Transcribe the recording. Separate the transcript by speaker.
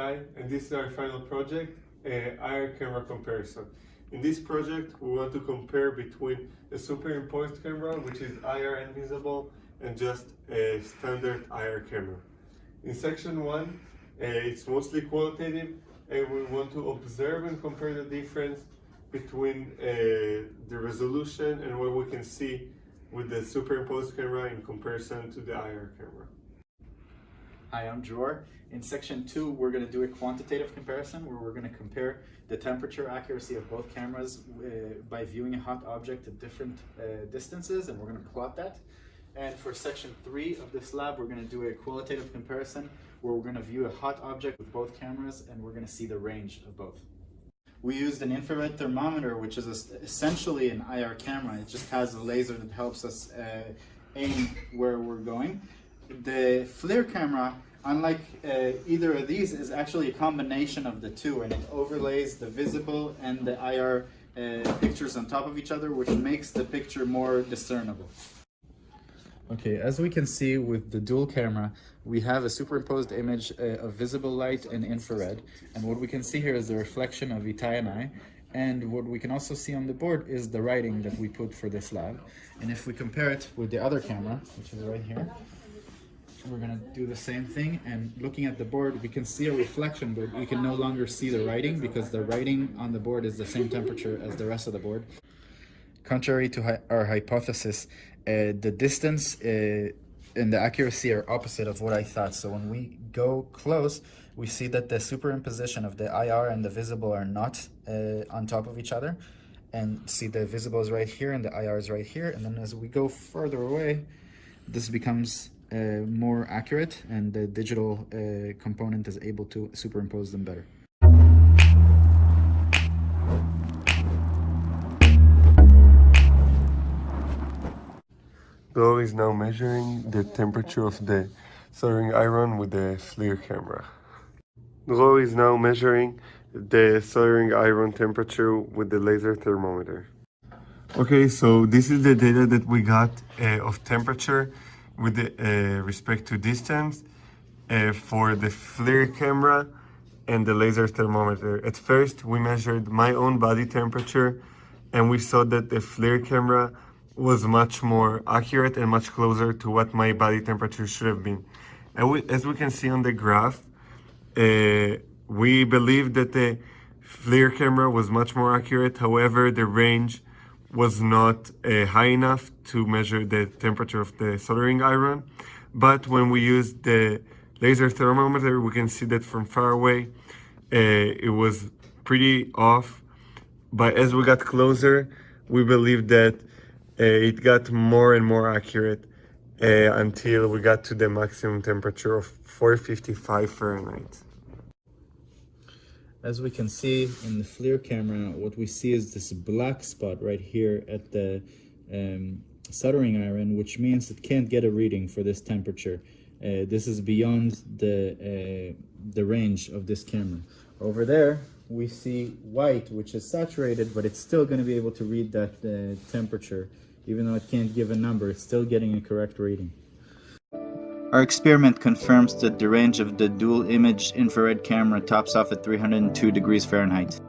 Speaker 1: Itay, and this is our final project, IR camera comparison. In this project, we want to compare between a superimposed camera, which is IR invisible, and just a standard IR camera. In section 1, it's mostly qualitative, and we want to observe and compare the difference between the resolution and what we can see with the superimposed camera in comparison to the IR camera.
Speaker 2: Hi, I'm Dror. In section 2, we're going to do a quantitative comparison where we're going to compare the temperature accuracy of both cameras by viewing a hot object at different distances, and we're going to plot that. And for section 3 of this lab, we're going to do a qualitative comparison where we're going to view a hot object with both cameras, and we're going to see the range of both. We used an infrared thermometer, which is essentially an IR camera. It just has a laser that helps us aim where we're going. The FLIR camera, unlike either of these, is actually a combination of the two, and it overlays the visible and the IR pictures on top of each other, which makes the picture more discernible. Okay, as we can see with the dual camera, we have a superimposed image of visible light and infrared, and what we can see here is the reflection of Itay and I, and what we can also see on the board is the writing that we put for this lab. And if we compare it with the other camera, which is right here, we're going to do the same thing, and looking at the board we can see a reflection, but we can no longer see the writing because the writing on the board is the same temperature as the rest of the board. Contrary to our hypothesis, the distance and the accuracy are opposite of what I thought. So when we go close, we see that the superimposition of the IR and the visible are not on top of each other, and see the visible is right here and the IR is right here, and then as we go further away, this becomes more accurate, and the digital component is able to superimpose them better.
Speaker 1: Dror is now measuring the temperature of the soldering iron with the FLIR camera. Dror is now measuring the soldering iron temperature with the laser thermometer. Okay, so this is the data that we got of temperature with respect to distance for the FLIR camera and the laser thermometer. At first, we measured my own body temperature, and we saw that the FLIR camera was much more accurate and much closer to what my body temperature should have been. And as we can see on the graph, we believe that the FLIR camera was much more accurate. However, the range was not high enough to measure the temperature of the soldering iron. But when we used the laser thermometer, we can see that from far away, it was pretty off. But as we got closer, we believe that it got more and more accurate until we got to the maximum temperature of 455 Fahrenheit.
Speaker 2: As we can see in the FLIR camera, what we see is this black spot right here at the soldering iron, which means it can't get a reading for this temperature. This is beyond the range of this camera. Over there, we see white, which is saturated, but it's still going to be able to read that temperature. Even though it can't give a number, it's still getting a correct reading. Our experiment confirms that the range of the dual image infrared camera tops off at 302 degrees Fahrenheit.